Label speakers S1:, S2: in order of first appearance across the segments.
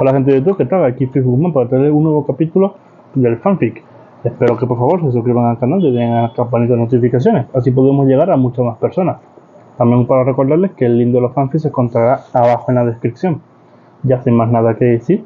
S1: Hola gente de YouTube, ¿qué tal? Aquí Fix Guzmán para traerles un nuevo capítulo del fanfic. Espero que por favor se suscriban al canal y den a la campanita de notificaciones, así podemos llegar a muchas más personas. También para recordarles que el link de los fanfics se encontrará abajo en la descripción. Ya sin más nada que decir,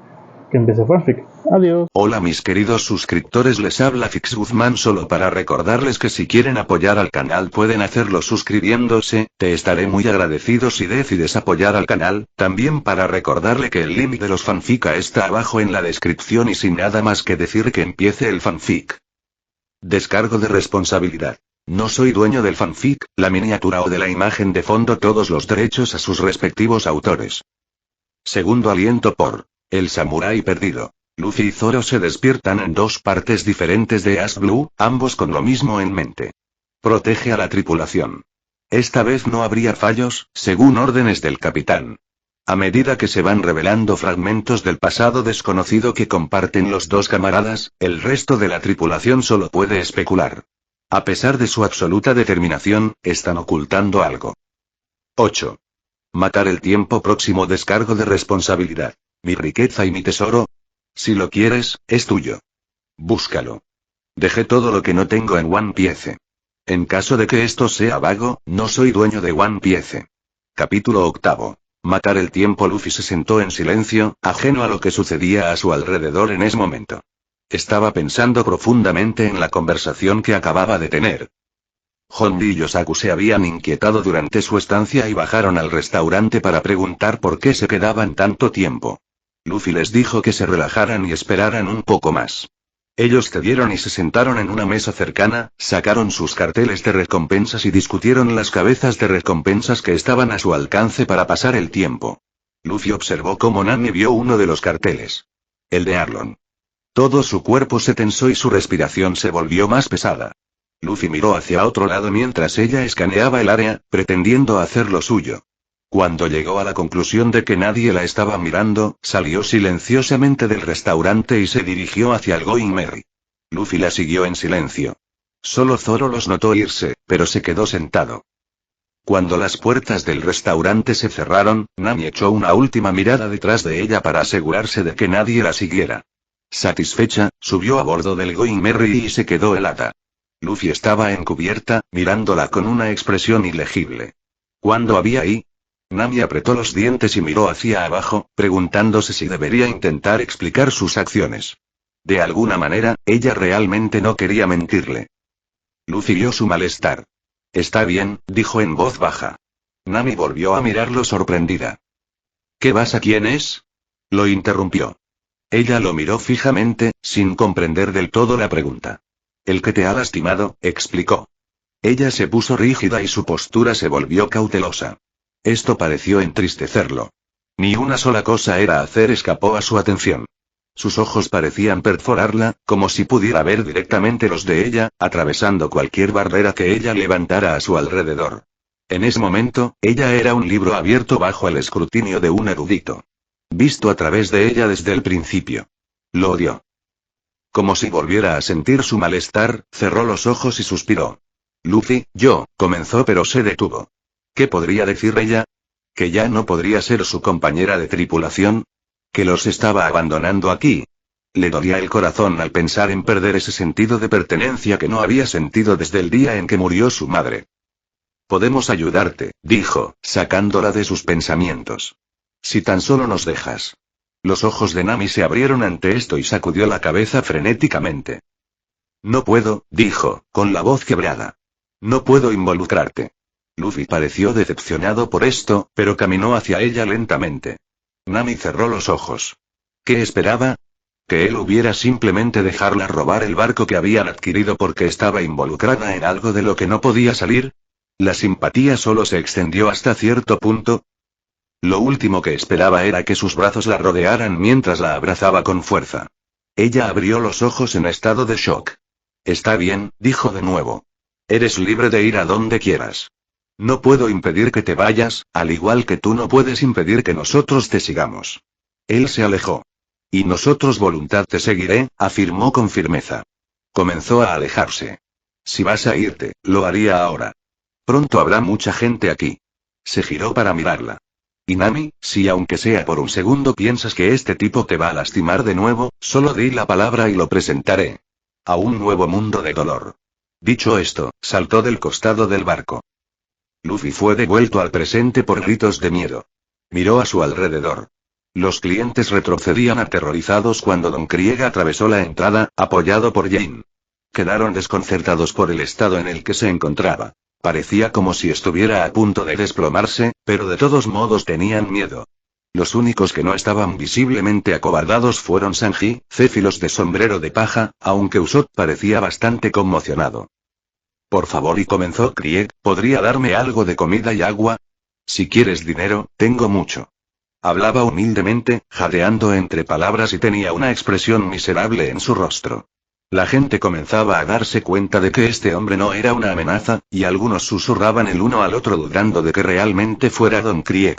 S1: que empiece fanfic. Adiós.
S2: Hola mis queridos suscriptores, les habla Fix Guzmán solo para recordarles que si quieren apoyar al canal pueden hacerlo suscribiéndose, te estaré muy agradecido si decides apoyar al canal, también para recordarle que el link de los fanfic está abajo en la descripción y sin nada más que decir que empiece el fanfic. Descargo de responsabilidad. No soy dueño del fanfic, la miniatura o de la imagen de fondo, todos los derechos a sus respectivos autores. Segundo aliento por El Samurái Perdido. Luffy y Zoro se despiertan en dos partes diferentes de Ash Blue, ambos con lo mismo en mente. Protege a la tripulación. Esta vez no habría fallos, según órdenes del capitán. A medida que se van revelando fragmentos del pasado desconocido que comparten los dos camaradas, el resto de la tripulación solo puede especular. A pesar de su absoluta determinación, están ocultando algo. 8. Matar el tiempo próximo. Descargo de responsabilidad. Mi riqueza y mi tesoro. Si lo quieres, es tuyo. Búscalo. Dejé todo lo que no tengo en One Piece. En caso de que esto sea vago, no soy dueño de One Piece. Capítulo 8. Matar el tiempo. Luffy se sentó en silencio, ajeno a lo que sucedía a su alrededor en ese momento. Estaba pensando profundamente en la conversación que acababa de tener. Honji y Yosaku se habían inquietado durante su estancia y bajaron al restaurante para preguntar por qué se quedaban tanto tiempo. Luffy les dijo que se relajaran y esperaran un poco más. Ellos cedieron y se sentaron en una mesa cercana, sacaron sus carteles de recompensas y discutieron las cabezas de recompensas que estaban a su alcance para pasar el tiempo. Luffy observó cómo Nami vio uno de los carteles. El de Arlong. Todo su cuerpo se tensó y su respiración se volvió más pesada. Luffy miró hacia otro lado mientras ella escaneaba el área, pretendiendo hacer lo suyo. Cuando llegó a la conclusión de que nadie la estaba mirando, salió silenciosamente del restaurante y se dirigió hacia el Going Merry. Luffy la siguió en silencio. Solo Zoro los notó irse, pero se quedó sentado. Cuando las puertas del restaurante se cerraron, Nami echó una última mirada detrás de ella para asegurarse de que nadie la siguiera. Satisfecha, subió a bordo del Going Merry y se quedó helada. Luffy estaba en cubierta, mirándola con una expresión ilegible. ¿Cuándo había ahí? Nami apretó los dientes y miró hacia abajo, preguntándose si debería intentar explicar sus acciones. De alguna manera, ella realmente no quería mentirle. Luffy vio su malestar. Está bien, dijo en voz baja. Nami volvió a mirarlo sorprendida. ¿Qué vas a quién es? Lo interrumpió. Ella lo miró fijamente, sin comprender del todo la pregunta. El que te ha lastimado, explicó. Ella se puso rígida y su postura se volvió cautelosa. Esto pareció entristecerlo. Ni una sola cosa era hacer escapó a su atención. Sus ojos parecían perforarla, como si pudiera ver directamente los de ella, atravesando cualquier barrera que ella levantara a su alrededor. En ese momento, ella era un libro abierto bajo el escrutinio de un erudito. Visto a través de ella desde el principio. Lo odió. Como si volviera a sentir su malestar, cerró los ojos y suspiró. Luffy, comenzó pero se detuvo. ¿Qué podría decir ella? ¿Que ya no podría ser su compañera de tripulación? ¿Que los estaba abandonando aquí? Le dolía el corazón al pensar en perder ese sentido de pertenencia que no había sentido desde el día en que murió su madre. Podemos ayudarte, dijo, sacándola de sus pensamientos. Si tan solo nos dejas. Los ojos de Nami se abrieron ante esto y sacudió la cabeza frenéticamente. No puedo, dijo, con la voz quebrada. No puedo involucrarte. Luffy pareció decepcionado por esto, pero caminó hacia ella lentamente. Nami cerró los ojos. ¿Qué esperaba? ¿Que él hubiera simplemente dejarla robar el barco que habían adquirido porque estaba involucrada en algo de lo que no podía salir? La simpatía solo se extendió hasta cierto punto. Lo último que esperaba era que sus brazos la rodearan mientras la abrazaba con fuerza. Ella abrió los ojos en estado de shock. Está bien, dijo de nuevo. Eres libre de ir a donde quieras. No puedo impedir que te vayas, al igual que tú no puedes impedir que nosotros te sigamos. Él se alejó. Y nosotros voluntad te seguiré, afirmó con firmeza. Comenzó a alejarse. Si vas a irte, lo haría ahora. Pronto habrá mucha gente aquí. Se giró para mirarla. Inami, si aunque sea por un segundo piensas que este tipo te va a lastimar de nuevo, solo di la palabra y lo presentaré a un nuevo mundo de dolor. Dicho esto, saltó del costado del barco. Luffy fue devuelto al presente por gritos de miedo. Miró a su alrededor. Los clientes retrocedían aterrorizados cuando Don Krieg atravesó la entrada, apoyado por Jin. Quedaron desconcertados por el estado en el que se encontraba. Parecía como si estuviera a punto de desplomarse, pero de todos modos tenían miedo. Los únicos que no estaban visiblemente acobardados fueron Sanji, Céfilos de sombrero de paja, aunque Usopp parecía bastante conmocionado. Por favor, y comenzó Krieg, ¿podría darme algo de comida y agua? Si quieres dinero, tengo mucho. Hablaba humildemente, jadeando entre palabras y tenía una expresión miserable en su rostro. La gente comenzaba a darse cuenta de que este hombre no era una amenaza, y algunos susurraban el uno al otro dudando de que realmente fuera Don Krieg.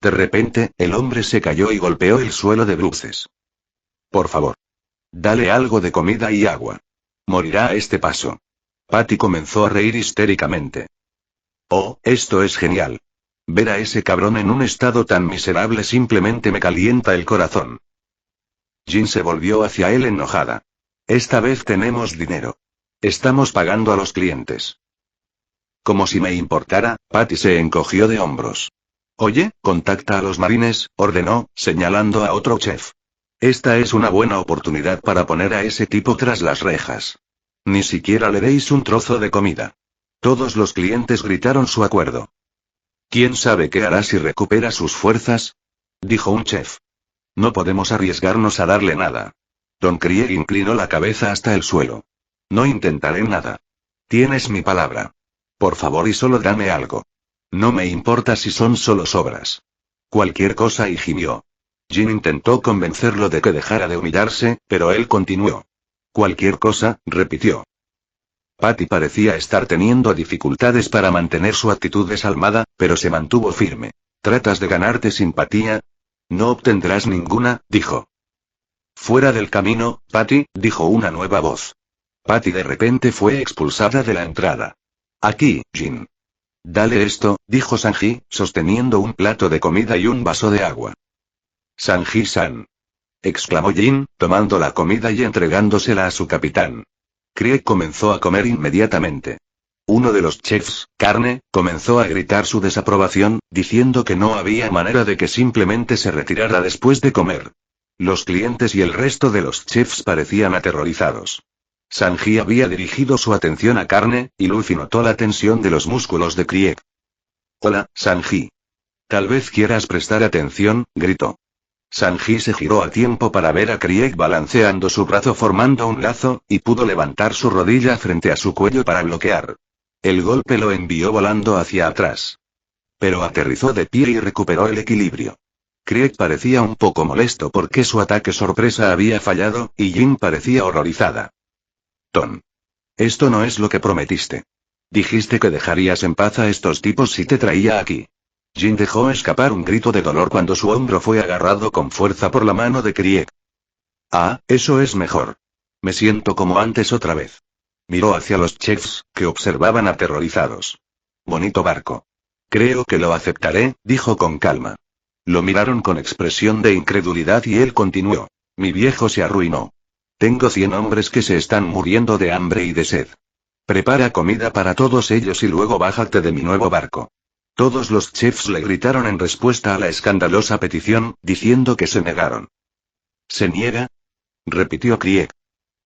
S2: De repente, el hombre se cayó y golpeó el suelo de bruces. Por favor. Dale algo de comida y agua. Morirá a este paso. Patty comenzó a reír histéricamente. Oh, esto es genial. Ver a ese cabrón en un estado tan miserable simplemente me calienta el corazón. Jin se volvió hacia él enojada. Esta vez tenemos dinero. Estamos pagando a los clientes. Como si me importara, Patty se encogió de hombros. Oye, contacta a los marines, ordenó, señalando a otro chef. Esta es una buena oportunidad para poner a ese tipo tras las rejas. Ni siquiera le deis un trozo de comida. Todos los clientes gritaron su acuerdo. ¿Quién sabe qué hará si recupera sus fuerzas? Dijo un chef. No podemos arriesgarnos a darle nada. Don Krieg inclinó la cabeza hasta el suelo. No intentaré nada. Tienes mi palabra. Por favor y solo dame algo. No me importa si son solo sobras. Cualquier cosa, y gimió. Jin intentó convencerlo de que dejara de humillarse, pero él continuó. Cualquier cosa, repitió. Patty parecía estar teniendo dificultades para mantener su actitud desalmada, pero se mantuvo firme. ¿Tratas de ganarte simpatía? No obtendrás ninguna, dijo. Fuera del camino, Patty, dijo una nueva voz. Patty de repente fue expulsada de la entrada. Aquí, Jin. Dale esto, dijo Sanji, sosteniendo un plato de comida y un vaso de agua. Sanji-san. Exclamó Jin, tomando la comida y entregándosela a su capitán. Krieg comenzó a comer inmediatamente. Uno de los chefs, Carne, comenzó a gritar su desaprobación, diciendo que no había manera de que simplemente se retirara después de comer. Los clientes y el resto de los chefs parecían aterrorizados. Sanji había dirigido su atención a Carne, y Luffy notó la tensión de los músculos de Krieg. Hola, Sanji. Tal vez quieras prestar atención, gritó. Sanji se giró a tiempo para ver a Krieg balanceando su brazo formando un lazo, y pudo levantar su rodilla frente a su cuello para bloquear. El golpe lo envió volando hacia atrás. Pero aterrizó de pie y recuperó el equilibrio. Krieg parecía un poco molesto porque su ataque sorpresa había fallado, y Jin parecía horrorizada. Ton. Esto no es lo que prometiste. Dijiste que dejarías en paz a estos tipos si te traía aquí. Jin dejó escapar un grito de dolor cuando su hombro fue agarrado con fuerza por la mano de Krieg. Ah, eso es mejor. Me siento como antes otra vez. Miró hacia los chefs, que observaban aterrorizados. Bonito barco. Creo que lo aceptaré, dijo con calma. Lo miraron con expresión de incredulidad y él continuó. Mi viejo se arruinó. Tengo 100 hombres que se están muriendo de hambre y de sed. Prepara comida para todos ellos y luego bájate de mi nuevo barco. Todos los chefs le gritaron en respuesta a la escandalosa petición, diciendo que se negaron. ¿Se niega? Repitió Krieg.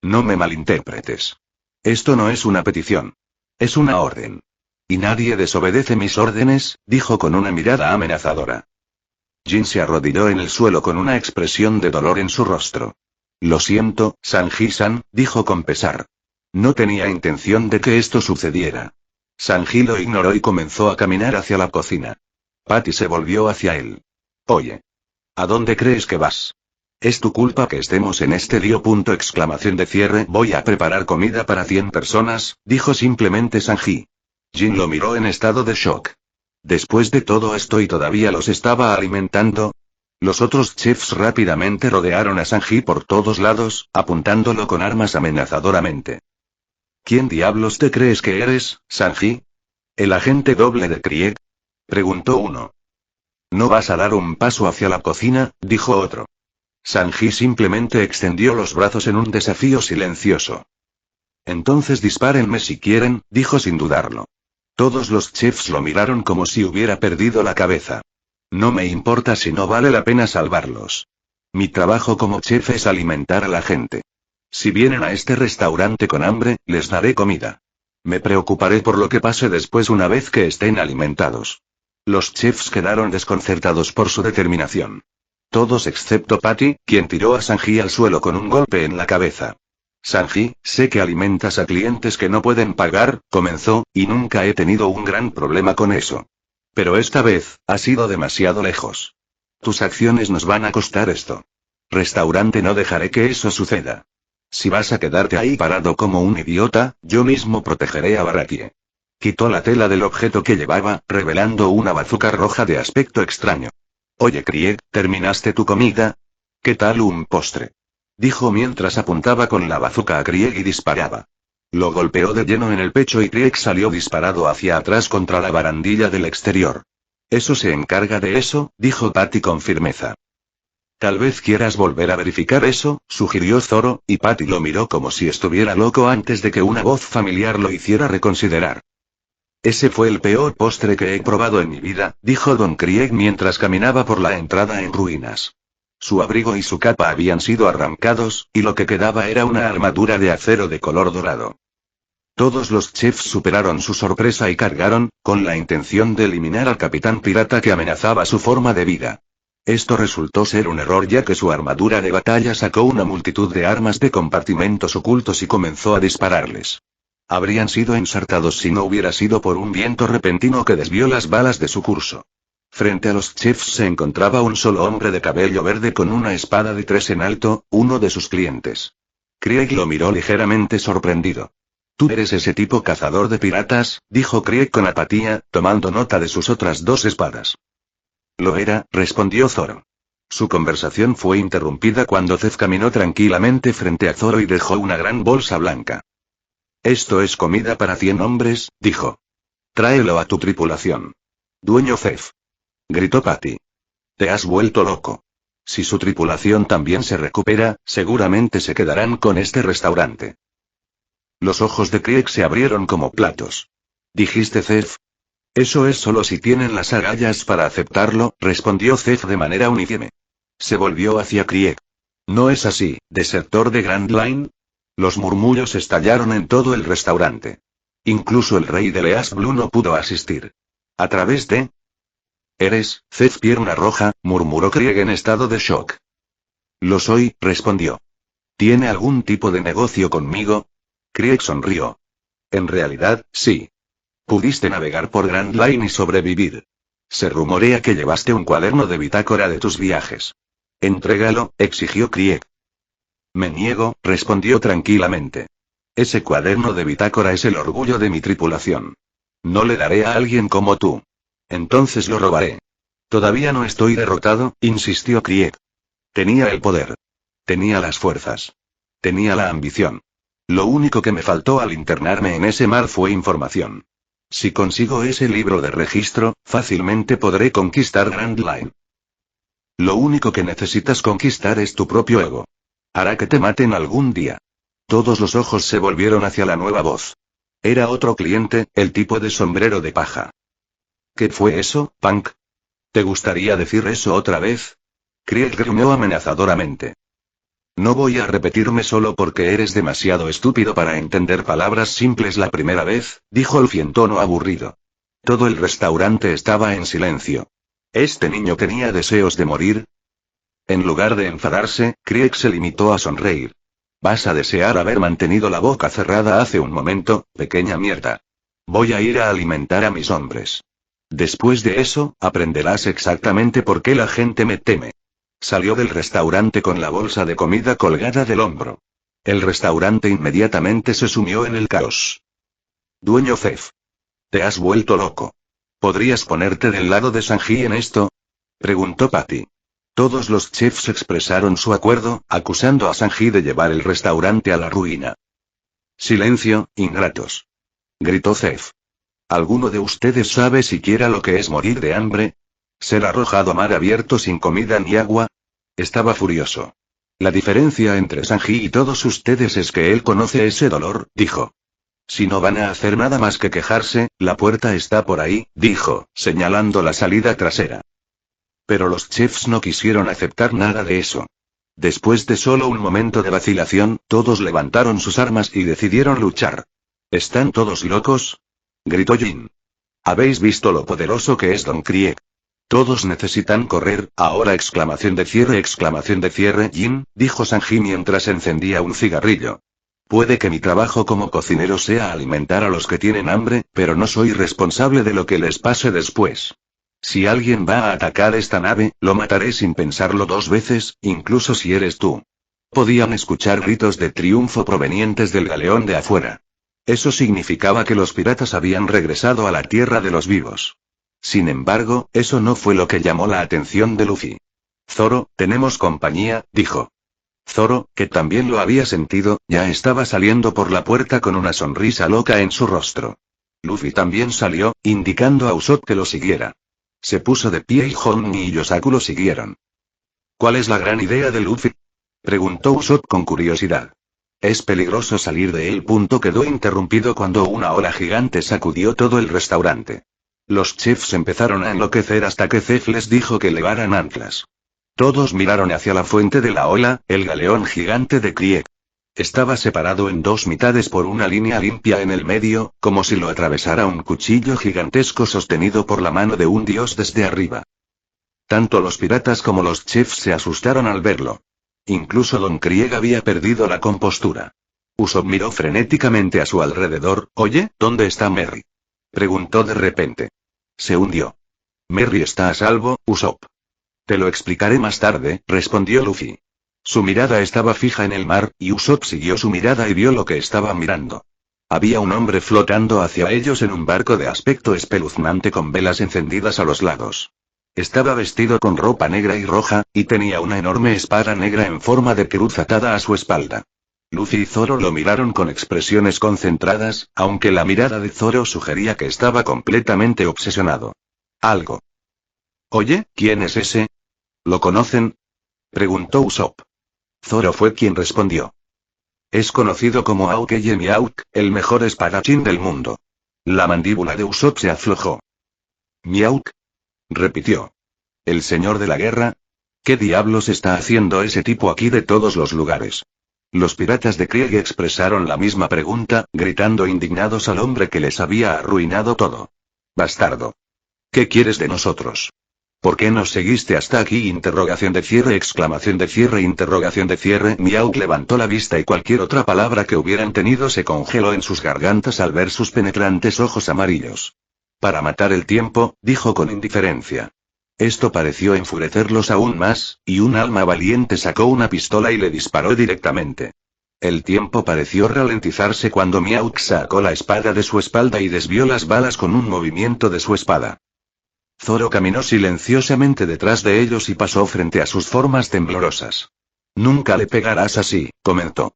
S2: No me malinterpretes. Esto no es una petición. Es una orden. Y nadie desobedece mis órdenes, dijo con una mirada amenazadora. Jin se arrodilló en el suelo con una expresión de dolor en su rostro. Lo siento, Sanji-san, dijo con pesar. No tenía intención de que esto sucediera. Sanji lo ignoró y comenzó a caminar hacia la cocina. Patty se volvió hacia él. Oye. ¿A dónde crees que vas? Es tu culpa que estemos en este lío. Voy a preparar comida para 100 personas, dijo simplemente Sanji. Jin lo miró en estado de shock. Después de todo esto y todavía los estaba alimentando. Los otros chefs rápidamente rodearon a Sanji por todos lados, apuntándolo con armas amenazadoramente. ¿Quién diablos te crees que eres, Sanji? ¿El agente doble de Krieg? Preguntó uno. No vas a dar un paso hacia la cocina, dijo otro. Sanji simplemente extendió los brazos en un desafío silencioso. Entonces dispárenme si quieren, dijo sin dudarlo. Todos los chefs lo miraron como si hubiera perdido la cabeza. No me importa si no vale la pena salvarlos. Mi trabajo como chef es alimentar a la gente. Si vienen a este restaurante con hambre, les daré comida. Me preocuparé por lo que pase después una vez que estén alimentados. Los chefs quedaron desconcertados por su determinación. Todos excepto Patty, quien tiró a Sanji al suelo con un golpe en la cabeza. Sanji, sé que alimentas a clientes que no pueden pagar, comenzó, y nunca he tenido un gran problema con eso. Pero esta vez, has ido demasiado lejos. Tus acciones nos van a costar esto. Restaurante, no dejaré que eso suceda. Si vas a quedarte ahí parado como un idiota, yo mismo protegeré a Baratie. Quitó la tela del objeto que llevaba, revelando una bazuca roja de aspecto extraño. Oye Krieg, ¿terminaste tu comida? ¿Qué tal un postre? Dijo mientras apuntaba con la bazuca a Krieg y disparaba. Lo golpeó de lleno en el pecho y Krieg salió disparado hacia atrás contra la barandilla del exterior. Eso se encarga de eso, dijo Patty con firmeza. Tal vez quieras volver a verificar eso, sugirió Zoro, y Patty lo miró como si estuviera loco antes de que una voz familiar lo hiciera reconsiderar. Ese fue el peor postre que he probado en mi vida, dijo Don Krieg mientras caminaba por la entrada en ruinas. Su abrigo y su capa habían sido arrancados, y lo que quedaba era una armadura de acero de color dorado. Todos los chefs superaron su sorpresa y cargaron, con la intención de eliminar al capitán pirata que amenazaba su forma de vida. Esto resultó ser un error ya que su armadura de batalla sacó una multitud de armas de compartimentos ocultos y comenzó a dispararles. Habrían sido ensartados si no hubiera sido por un viento repentino que desvió las balas de su curso. Frente a los chefs se encontraba un solo hombre de cabello verde con una espada de 3 en alto, uno de sus clientes. Krieg lo miró ligeramente sorprendido. «Tú eres ese tipo cazador de piratas», dijo Krieg con apatía, tomando nota de sus otras 2 espadas. «Lo era», respondió Zoro. Su conversación fue interrumpida cuando Zef caminó tranquilamente frente a Zoro y dejó una gran bolsa blanca. «Esto es comida para 100 hombres», dijo. «Tráelo a tu tripulación». «Dueño Zef», gritó Patty. «Te has vuelto loco. Si su tripulación también se recupera, seguramente se quedarán con este restaurante». Los ojos de Krieg se abrieron como platos. «¿Dijiste Zef?» «Eso es solo si tienen las agallas para aceptarlo», respondió Zef de manera uniforme. Se volvió hacia Krieg. «¿No es así, desertor de Grand Line?» Los murmullos estallaron en todo el restaurante. Incluso el rey de Leas Blue no pudo asistir. ¿A través de...? «Eres, Zef Pierna Roja», murmuró Krieg en estado de shock. «Lo soy», respondió. «¿Tiene algún tipo de negocio conmigo?» Krieg sonrió. «En realidad, sí. Pudiste navegar por Grand Line y sobrevivir. Se rumorea que llevaste un cuaderno de bitácora de tus viajes. Entrégalo», exigió Krieg. «Me niego», respondió tranquilamente. «Ese cuaderno de bitácora es el orgullo de mi tripulación. No le daré a alguien como tú. Entonces lo robaré». «Todavía no estoy derrotado», insistió Krieg. Tenía el poder. Tenía las fuerzas. Tenía la ambición. Lo único que me faltó al internarme en ese mar fue información. Si consigo ese libro de registro, fácilmente podré conquistar Grand Line. Lo único que necesitas conquistar es tu propio ego. Hará que te maten algún día». Todos los ojos se volvieron hacia la nueva voz. Era otro cliente, el tipo de sombrero de paja. «¿Qué fue eso, Punk? ¿Te gustaría decir eso otra vez?» Krieg gruñó amenazadoramente. «No voy a repetirme solo porque eres demasiado estúpido para entender palabras simples la primera vez», dijo Luffy en tono aburrido. Todo el restaurante estaba en silencio. ¿Este niño tenía deseos de morir? En lugar de enfadarse, Krieg se limitó a sonreír. «Vas a desear haber mantenido la boca cerrada hace un momento, pequeña mierda. Voy a ir a alimentar a mis hombres. Después de eso, aprenderás exactamente por qué la gente me teme». Salió del restaurante con la bolsa de comida colgada del hombro. El restaurante inmediatamente se sumió en el caos. «Dueño Zef. Te has vuelto loco. ¿Podrías ponerte del lado de Sanji en esto?», preguntó Patty. Todos los chefs expresaron su acuerdo, acusando a Sanji de llevar el restaurante a la ruina. «Silencio, ingratos», gritó Zef. «¿Alguno de ustedes sabe siquiera lo que es morir de hambre? ¿Ser arrojado a mar abierto sin comida ni agua? Estaba furioso. La diferencia entre Sanji y todos ustedes es que él conoce ese dolor, dijo. Si no van a hacer nada más que quejarse, la puerta está por ahí, dijo, señalando la salida trasera. Pero los chefs no quisieron aceptar nada de eso. Después de solo un momento de vacilación, todos levantaron sus armas y decidieron luchar. ¿Están todos locos?, gritó Jin. ¿Habéis visto lo poderoso que es Don Krieg? Todos necesitan correr, ahora exclamación de cierre, Jin, dijo Sanji mientras encendía un cigarrillo. Puede que mi trabajo como cocinero sea alimentar a los que tienen hambre, pero no soy responsable de lo que les pase después. Si alguien va a atacar esta nave, lo mataré sin pensarlo 2 veces, incluso si eres tú. Podían escuchar gritos de triunfo provenientes del galeón de afuera. Eso significaba que los piratas habían regresado a la tierra de los vivos. Sin embargo, eso no fue lo que llamó la atención de Luffy. Zoro, tenemos compañía, dijo. Zoro, que también lo había sentido, ya estaba saliendo por la puerta con una sonrisa loca en su rostro. Luffy también salió, indicando a Usopp que lo siguiera. Se puso de pie y Honmi y Yosaku lo siguieron. ¿Cuál es la gran idea de Luffy?, preguntó Usopp con curiosidad. Es peligroso salir de él. Quedó interrumpido cuando una ola gigante sacudió todo el restaurante. Los chefs empezaron a enloquecer hasta que Zef les dijo que levaran anclas. Todos miraron hacia la fuente de la ola, el galeón gigante de Krieg. Estaba separado en 2 mitades por una línea limpia en el medio, como si lo atravesara un cuchillo gigantesco sostenido por la mano de un dios desde arriba. Tanto los piratas como los chefs se asustaron al verlo. Incluso Don Krieg había perdido la compostura. Usopp miró frenéticamente a su alrededor. Oye, ¿dónde está Merry?, preguntó de repente. Se hundió. Merry está a salvo, Usopp. Te lo explicaré más tarde, respondió Luffy. Su mirada estaba fija en el mar, y Usopp siguió su mirada y vio lo que estaba mirando. Había un hombre flotando hacia ellos en un barco de aspecto espeluznante con velas encendidas a los lados. Estaba vestido con ropa negra y roja, y tenía una enorme espada negra en forma de cruz atada a su espalda. Luffy y Zoro lo miraron con expresiones concentradas, aunque la mirada de Zoro sugería que estaba completamente obsesionado. Algo. Oye, ¿quién es ese? ¿Lo conocen?, preguntó Usopp. Zoro fue quien respondió. Es conocido como Aokeye Miauk, el mejor espadachín del mundo. La mandíbula de Usopp se aflojó. ¿Miauk?, repitió. ¿El señor de la guerra? ¿Qué diablos está haciendo ese tipo aquí de todos los lugares? Los piratas de Krieg expresaron la misma pregunta, gritando indignados al hombre que les había arruinado todo. Bastardo. ¿Qué quieres de nosotros? ¿Por qué nos seguiste hasta aquí? Interrogación de cierre. Miauk levantó la vista y cualquier otra palabra que hubieran tenido se congeló en sus gargantas al ver sus penetrantes ojos amarillos. Para matar el tiempo, dijo con indiferencia. Esto pareció enfurecerlos aún más, y un alma valiente sacó una pistola y le disparó directamente. El tiempo pareció ralentizarse cuando Miauk sacó la espada de su espalda y desvió las balas con un movimiento de su espada. Zoro caminó silenciosamente detrás de ellos y pasó frente a sus formas temblorosas. Nunca le pegarás así, comentó.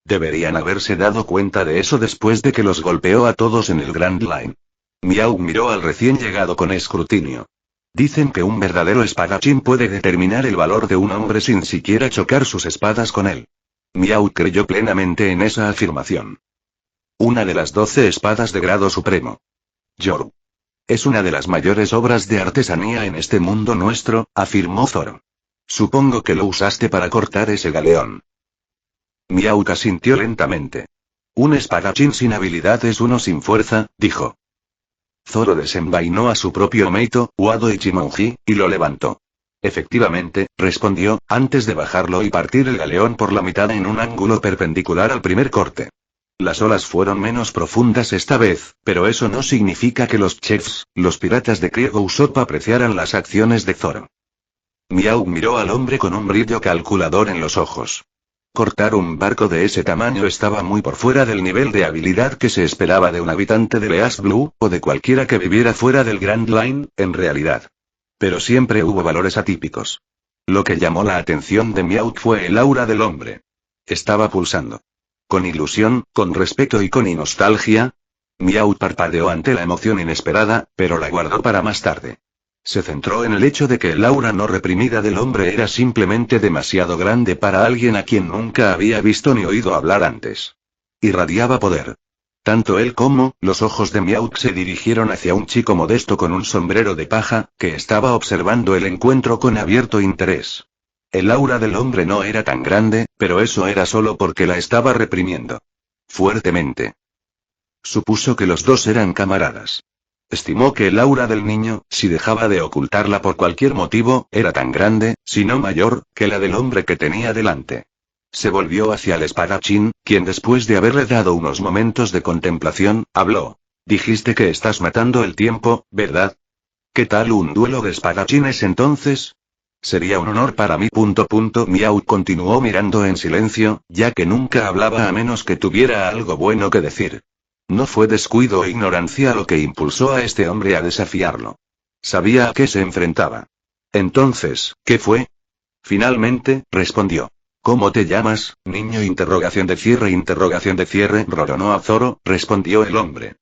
S2: Deberían haberse dado cuenta de eso después de que los golpeó a todos en el Grand Line. Miauk miró al recién llegado con escrutinio. Dicen que un verdadero espadachín puede determinar el valor de un hombre sin siquiera chocar sus espadas con él. Miauk creyó plenamente en esa afirmación. Una de las 12 espadas de grado supremo. Yoru. Es una de las mayores obras de artesanía en este mundo nuestro, afirmó Zoro. Supongo que lo usaste para cortar ese galeón. Miauk asintió lentamente. Un espadachín sin habilidad es uno sin fuerza, dijo. Zoro desenvainó a su propio Meito, Wado Ichimonji, y lo levantó. Efectivamente, respondió, antes de bajarlo y partir el galeón por la mitad en un ángulo perpendicular al primer corte. Las olas fueron menos profundas esta vez, pero eso no significa que los chefs, los piratas de Krieg o Usopp apreciaran las acciones de Zoro. Miauk miró al hombre con un brillo calculador en los ojos. Cortar un barco de ese tamaño estaba muy por fuera del nivel de habilidad que se esperaba de un habitante de East Blue, o de cualquiera que viviera fuera del Grand Line, en realidad. Pero siempre hubo valores atípicos. Lo que llamó la atención de Miauk fue el aura del hombre. Estaba pulsando. Con ilusión, con respeto y con nostalgia. Miauk parpadeó ante la emoción inesperada, pero la guardó para más tarde. Se centró en el hecho de que el aura no reprimida del hombre era simplemente demasiado grande para alguien a quien nunca había visto ni oído hablar antes. Irradiaba poder. Tanto él como los ojos de Miauk se dirigieron hacia un chico modesto con un sombrero de paja, que estaba observando el encuentro con abierto interés. El aura del hombre no era tan grande, pero eso era solo porque la estaba reprimiendo. Fuertemente. Supuso que los dos eran camaradas. Estimó que el aura del niño, si dejaba de ocultarla por cualquier motivo, era tan grande, si no mayor, que la del hombre que tenía delante. Se volvió hacia el espadachín, quien después de haberle dado unos momentos de contemplación, habló. Dijiste que estás matando el tiempo, ¿verdad? ¿Qué tal un duelo de espadachines entonces? Sería un honor para mí. Miau continuó mirando en silencio, ya que nunca hablaba a menos que tuviera algo bueno que decir. No fue descuido o ignorancia lo que impulsó a este hombre a desafiarlo. Sabía a qué se enfrentaba. Entonces, ¿qué fue? Finalmente, respondió. ¿Cómo te llamas, niño? Interrogación de cierre. Roronoa Zoro, respondió el hombre.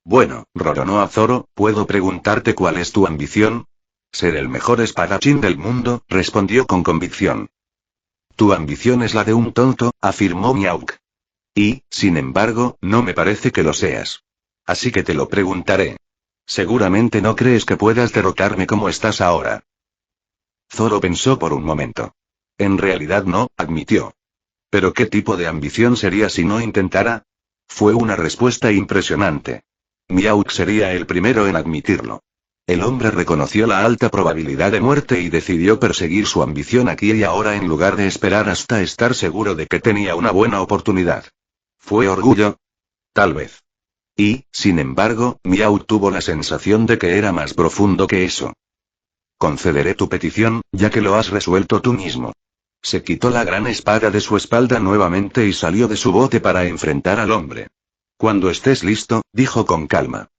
S2: Bueno, Roronoa Zoro, ¿puedo preguntarte cuál es tu ambición? Ser el mejor espadachín del mundo, respondió con convicción. Tu ambición es la de un tonto, afirmó Miauk. Y, sin embargo, no me parece que lo seas. Así que te lo preguntaré. Seguramente no crees que puedas derrotarme como estás ahora. Zoro pensó por un momento. En realidad no, admitió. ¿Pero qué tipo de ambición sería si no intentara? Fue una respuesta impresionante. Miauk sería el primero en admitirlo. El hombre reconoció la alta probabilidad de muerte y decidió perseguir su ambición aquí y ahora en lugar de esperar hasta estar seguro de que tenía una buena oportunidad. ¿Fue orgullo? Tal vez. Y, sin embargo, Miauk tuvo la sensación de que era más profundo que eso. Concederé tu petición, ya que lo has resuelto tú mismo. Se quitó la gran espada de su espalda nuevamente y salió de su bote para enfrentar al hombre. Cuando estés listo, dijo con calma.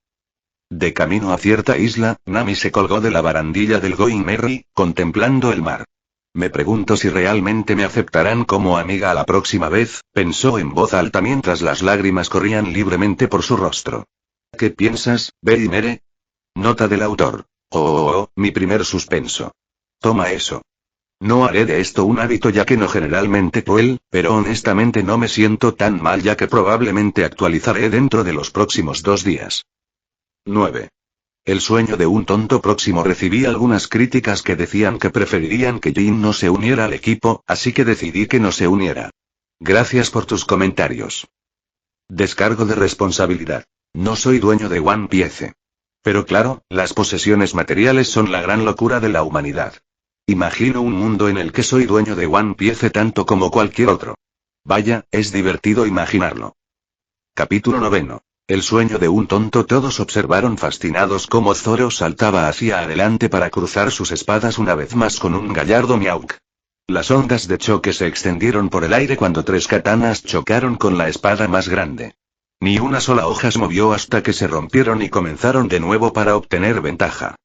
S2: De camino a cierta isla, Nami se colgó de la barandilla del Going Merry, contemplando el mar. Me pregunto si realmente me aceptarán como amiga a la próxima vez, pensó en voz alta mientras las lágrimas corrían libremente por su rostro. ¿Qué piensas, Beri Mere? Nota del autor. Mi primer suspenso. Toma eso. No haré de esto un hábito ya que no generalmente cruel, pero honestamente no me siento tan mal ya que probablemente actualizaré dentro de los próximos 2 días. 9. El sueño de un tonto próximo. Recibí algunas críticas que decían que preferirían que Jin no se uniera al equipo, así que decidí que no se uniera. Gracias por tus comentarios. Descargo de responsabilidad. No soy dueño de One Piece. Pero claro, las posesiones materiales son la gran locura de la humanidad. Imagino un mundo en el que soy dueño de One Piece tanto como cualquier otro. Vaya, es divertido imaginarlo. Capítulo 9. El sueño de un tonto. Todos observaron fascinados cómo Zoro saltaba hacia adelante para cruzar sus espadas una vez más con un gallardo Miauk. Las ondas de choque se extendieron por el aire cuando 3 katanas chocaron con la espada más grande. Ni una sola hoja se movió hasta que se rompieron y comenzaron de nuevo para obtener ventaja.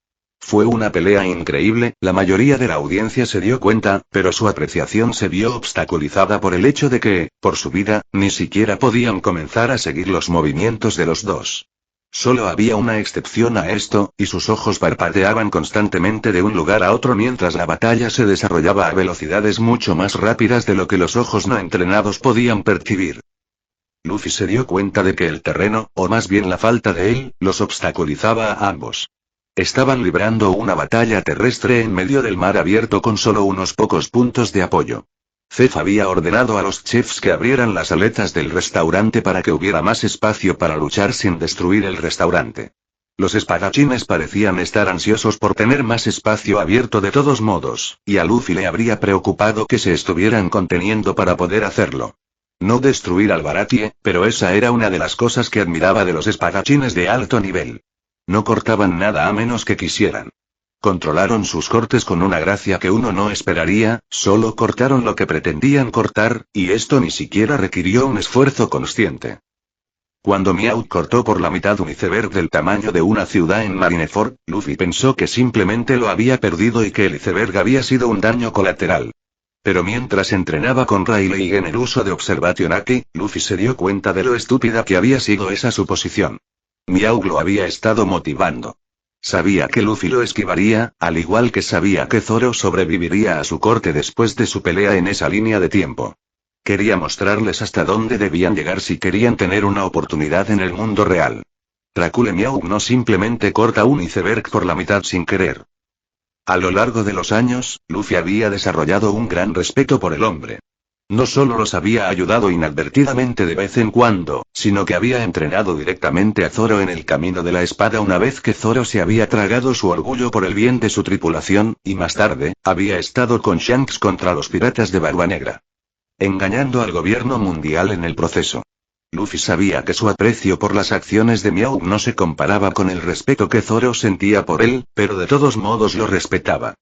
S2: Fue una pelea increíble, la mayoría de la audiencia se dio cuenta, pero su apreciación se vio obstaculizada por el hecho de que, por su vida, ni siquiera podían comenzar a seguir los movimientos de los dos. Solo había una excepción a esto, y sus ojos parpadeaban constantemente de un lugar a otro mientras la batalla se desarrollaba a velocidades mucho más rápidas de lo que los ojos no entrenados podían percibir. Luffy se dio cuenta de que el terreno, o más bien la falta de él, los obstaculizaba a ambos. Estaban librando una batalla terrestre en medio del mar abierto con solo unos pocos puntos de apoyo. Zef había ordenado a los chefs que abrieran las aletas del restaurante para que hubiera más espacio para luchar sin destruir el restaurante. Los espadachines parecían estar ansiosos por tener más espacio abierto de todos modos, y a Luffy le habría preocupado que se estuvieran conteniendo para poder hacerlo. No destruir al Baratie, pero esa era una de las cosas que admiraba de los espadachines de alto nivel. No cortaban nada a menos que quisieran. Controlaron sus cortes con una gracia que uno no esperaría, solo cortaron lo que pretendían cortar, y esto ni siquiera requirió un esfuerzo consciente. Cuando Miauk cortó por la mitad un iceberg del tamaño de una ciudad en Marineford, Luffy pensó que simplemente lo había perdido y que el iceberg había sido un daño colateral. Pero mientras entrenaba con Rayleigh en el uso de Observation Haki, Luffy se dio cuenta de lo estúpida que había sido esa suposición. Miauk lo había estado motivando. Sabía que Luffy lo esquivaría, al igual que sabía que Zoro sobreviviría a su corte después de su pelea en esa línea de tiempo. Quería mostrarles hasta dónde debían llegar si querían tener una oportunidad en el mundo real. Dracule Miau no simplemente corta un iceberg por la mitad sin querer. A lo largo de los años, Luffy había desarrollado un gran respeto por el hombre. No solo los había ayudado inadvertidamente de vez en cuando, sino que había entrenado directamente a Zoro en el camino de la espada una vez que Zoro se había tragado su orgullo por el bien de su tripulación, y más tarde, había estado con Shanks contra los piratas de Barba Negra. Engañando al gobierno mundial en el proceso. Luffy sabía que su aprecio por las acciones de Miau no se comparaba con el respeto que Zoro sentía por él, pero de todos modos lo respetaba.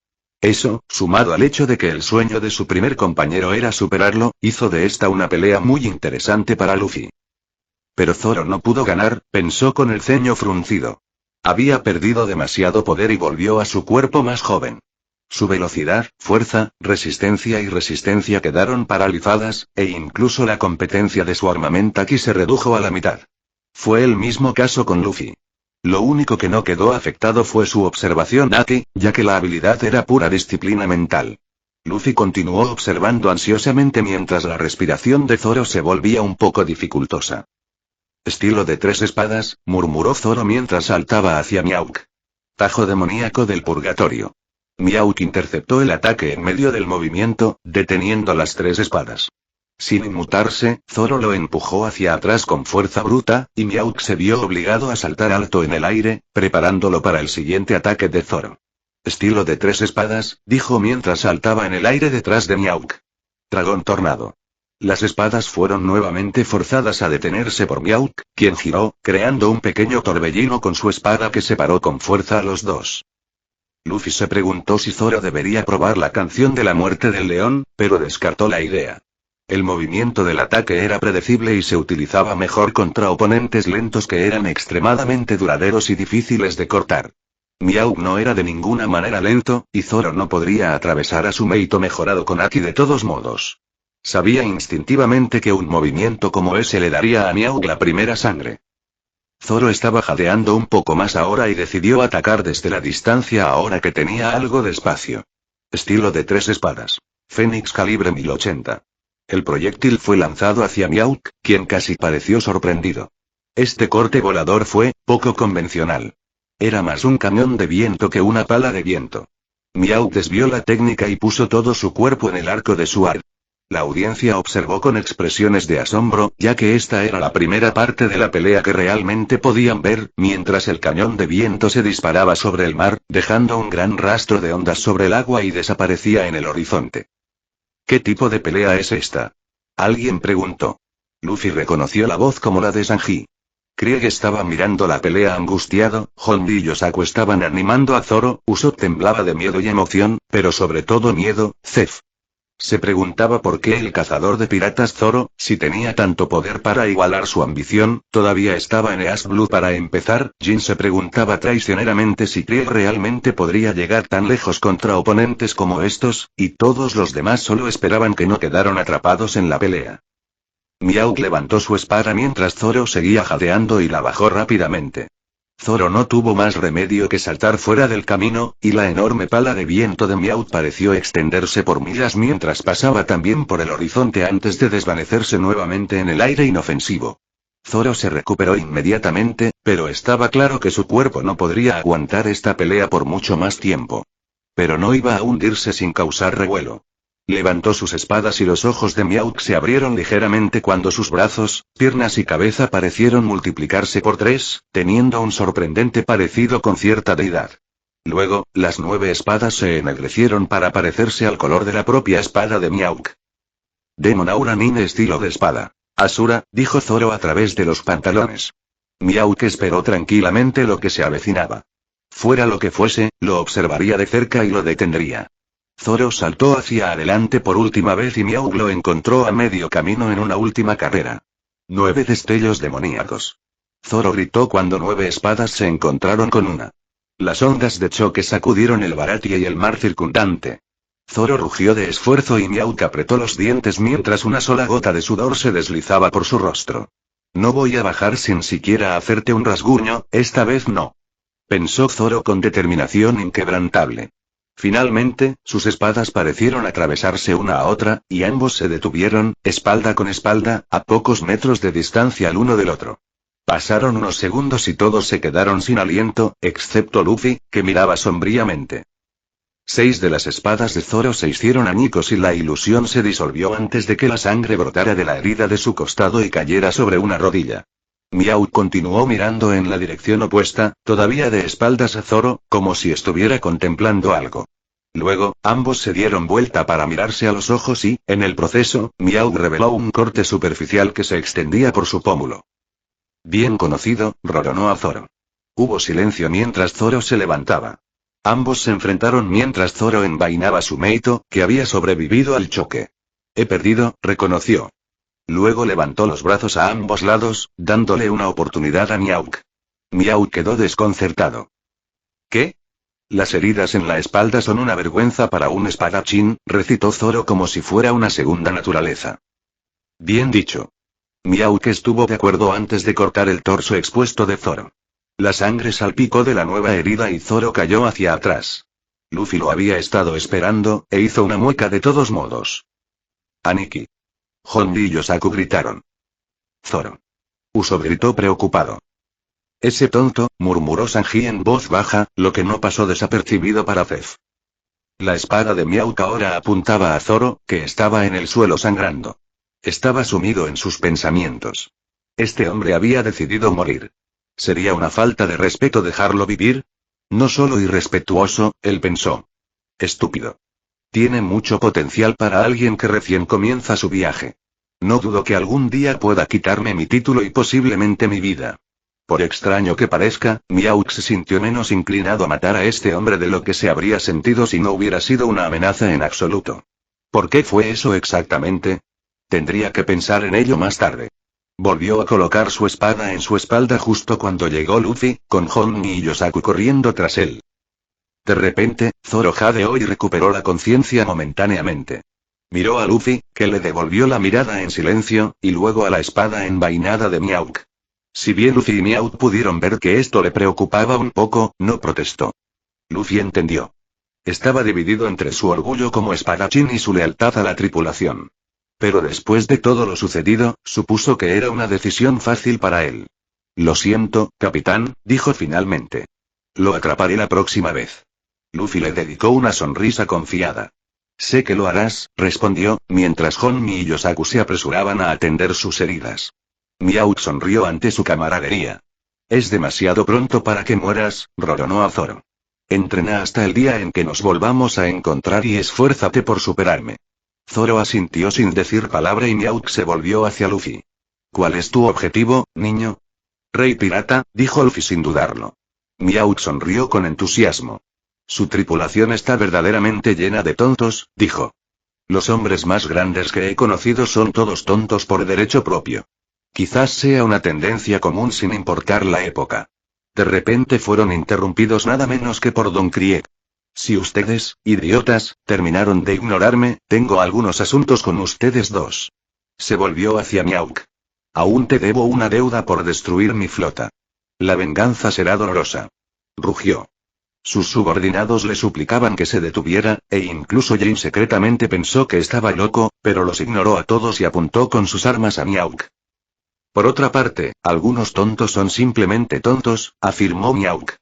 S2: Eso, sumado al hecho de que el sueño de su primer compañero era superarlo, hizo de esta una pelea muy interesante para Luffy. Pero Zoro no pudo ganar, pensó con el ceño fruncido. Había perdido demasiado poder y volvió a su cuerpo más joven. Su velocidad, fuerza, resistencia y resistencia quedaron paralizadas, e incluso la competencia de su armamento aquí se redujo a la mitad. Fue el mismo caso con Luffy. Lo único que no quedó afectado fue su observación aquí, ya que la habilidad era pura disciplina mental. Luffy continuó observando ansiosamente mientras la respiración de Zoro se volvía un poco dificultosa. Estilo de 3 espadas, murmuró Zoro mientras saltaba hacia Miauk. Tajo demoníaco del purgatorio. Miauk interceptó el ataque en medio del movimiento, deteniendo las 3 espadas. Sin inmutarse, Zoro lo empujó hacia atrás con fuerza bruta, y Miauk se vio obligado a saltar alto en el aire, preparándolo para el siguiente ataque de Zoro. Estilo de 3 espadas, dijo mientras saltaba en el aire detrás de Miauk. Dragón tornado. Las espadas fueron nuevamente forzadas a detenerse por Miauk, quien giró, creando un pequeño torbellino con su espada que separó con fuerza a los dos. Luffy se preguntó si Zoro debería probar la canción de la muerte del león, pero descartó la idea. El movimiento del ataque era predecible y se utilizaba mejor contra oponentes lentos que eran extremadamente duraderos y difíciles de cortar. Miauk no era de ninguna manera lento, y Zoro no podría atravesar a su Meito mejorado con Aki de todos modos. Sabía instintivamente que un movimiento como ese le daría a Miauk la primera sangre. Zoro estaba jadeando un poco más ahora y decidió atacar desde la distancia ahora que tenía algo de espacio. Estilo de 3 espadas. Fénix calibre 1080. El proyectil fue lanzado hacia Miauk, quien casi pareció sorprendido. Este corte volador fue poco convencional. Era más un cañón de viento que una pala de viento. Miauk desvió la técnica y puso todo su cuerpo en el arco de su ar. La audiencia observó con expresiones de asombro, ya que esta era la primera parte de la pelea que realmente podían ver, mientras el cañón de viento se disparaba sobre el mar, dejando un gran rastro de ondas sobre el agua y desaparecía en el horizonte. ¿Qué tipo de pelea es esta? Alguien preguntó. Luffy reconoció la voz como la de Sanji. Krieg estaba mirando la pelea angustiado, Honji y Yosaku estaban animando a Zoro, Usopp temblaba de miedo y emoción, pero sobre todo miedo, Zef. Se preguntaba por qué el cazador de piratas Zoro, si tenía tanto poder para igualar su ambición, todavía estaba en East Blue para empezar. Jin se preguntaba traicioneramente si Krieg realmente podría llegar tan lejos contra oponentes como estos, y todos los demás solo esperaban que no quedaron atrapados en la pelea. Miauk levantó su espada mientras Zoro seguía jadeando y la bajó rápidamente. Zoro no tuvo más remedio que saltar fuera del camino, y la enorme pala de viento de Miauk pareció extenderse por millas mientras pasaba también por el horizonte antes de desvanecerse nuevamente en el aire inofensivo. Zoro se recuperó inmediatamente, pero estaba claro que su cuerpo no podría aguantar esta pelea por mucho más tiempo. Pero no iba a hundirse sin causar revuelo. Levantó sus espadas y los ojos de Miauk se abrieron ligeramente cuando sus brazos, piernas y cabeza parecieron multiplicarse por 3, teniendo un sorprendente parecido con cierta deidad. Luego, las 9 espadas se ennegrecieron para parecerse al color de la propia espada de Miauk. Demon Aura Nine estilo de espada. Asura, dijo Zoro a través de los pantalones. Miauk esperó tranquilamente lo que se avecinaba. Fuera lo que fuese, lo observaría de cerca y lo detendría. Zoro saltó hacia adelante por última vez y Miauk lo encontró a medio camino en una última carrera. 9 destellos demoníacos. Zoro gritó cuando 9 espadas se encontraron con una. Las ondas de choque sacudieron el Baratie y el mar circundante. Zoro rugió de esfuerzo y Miauk apretó los dientes mientras una sola gota de sudor se deslizaba por su rostro. No voy a bajar sin siquiera hacerte un rasguño, esta vez no. pensó Zoro con determinación inquebrantable. Finalmente, sus espadas parecieron atravesarse una a otra, y ambos se detuvieron, espalda con espalda, a pocos metros de distancia el uno del otro. Pasaron unos segundos y todos se quedaron sin aliento, excepto Luffy, que miraba sombríamente. 6 de las espadas de Zoro se hicieron añicos y la ilusión se disolvió antes de que la sangre brotara de la herida de su costado y cayera sobre una rodilla. Miau continuó mirando en la dirección opuesta, todavía de espaldas a Zoro, como si estuviera contemplando algo. Luego, ambos se dieron vuelta para mirarse a los ojos y, en el proceso, Miau reveló un corte superficial que se extendía por su pómulo. Bien conocido, ronronó a Zoro. Hubo silencio mientras Zoro se levantaba. Ambos se enfrentaron mientras Zoro envainaba su meito, que había sobrevivido al choque. He perdido, reconoció. Luego levantó los brazos a ambos lados, dándole una oportunidad a Miauk. Miau quedó desconcertado. ¿Qué? Las heridas en la espalda son una vergüenza para un espadachín, recitó Zoro como si fuera una segunda naturaleza. Bien dicho. Miauk estuvo de acuerdo antes de cortar el torso expuesto de Zoro. La sangre salpicó de la nueva herida y Zoro cayó hacia atrás. Luffy lo había estado esperando, e hizo una mueca de todos modos. Aniki. Honji y Yosaku gritaron. Zoro. Usopp gritó preocupado. Ese tonto, murmuró Sanji en voz baja, lo que no pasó desapercibido para Zef. La espada de Miauk ahora apuntaba a Zoro, que estaba en el suelo sangrando. Estaba sumido en sus pensamientos. Este hombre había decidido morir. ¿Sería una falta de respeto dejarlo vivir? No solo irrespetuoso, él pensó. Estúpido. Tiene mucho potencial para alguien que recién comienza su viaje. No dudo que algún día pueda quitarme mi título y posiblemente mi vida. Por extraño que parezca, Miauk se sintió menos inclinado a matar a este hombre de lo que se habría sentido si no hubiera sido una amenaza en absoluto. ¿Por qué fue eso exactamente? Tendría que pensar en ello más tarde. Volvió a colocar su espada en su espalda justo cuando llegó Luffy, con Honji y Yosaku corriendo tras él. De repente, Zoro jadeó y recuperó la conciencia momentáneamente. Miró a Luffy, que le devolvió la mirada en silencio, y luego a la espada envainada de Miauk. Si bien Luffy y Miauk pudieron ver que esto le preocupaba un poco, no protestó. Luffy entendió. Estaba dividido entre su orgullo como espadachín y su lealtad a la tripulación. Pero después de todo lo sucedido, supuso que era una decisión fácil para él. Lo siento, capitán, dijo finalmente. Lo atraparé la próxima vez. Luffy le dedicó una sonrisa confiada. Sé que lo harás, respondió, mientras Honji y Yosaku se apresuraban a atender sus heridas. Miauk sonrió ante su camaradería. Es demasiado pronto para que mueras, ronronó a Zoro. Entrena hasta el día en que nos volvamos a encontrar y esfuérzate por superarme. Zoro asintió sin decir palabra y Miauk se volvió hacia Luffy. ¿Cuál es tu objetivo, niño? Rey pirata, dijo Luffy sin dudarlo. Miauk sonrió con entusiasmo. Su tripulación está verdaderamente llena de tontos, dijo. Los hombres más grandes que he conocido son todos tontos por derecho propio. Quizás sea una tendencia común sin importar la época. De repente fueron interrumpidos nada menos que por Don Krieg. Si ustedes, idiotas, terminaron de ignorarme, tengo algunos asuntos con ustedes dos. Se volvió hacia Miauk. Aún te debo una deuda por destruir mi flota. La venganza será dolorosa. Rugió. Sus subordinados le suplicaban que se detuviera, e incluso Jane secretamente pensó que estaba loco, pero los ignoró a todos y apuntó con sus armas a Miauk. Por otra parte, algunos tontos son simplemente tontos, afirmó Miauk.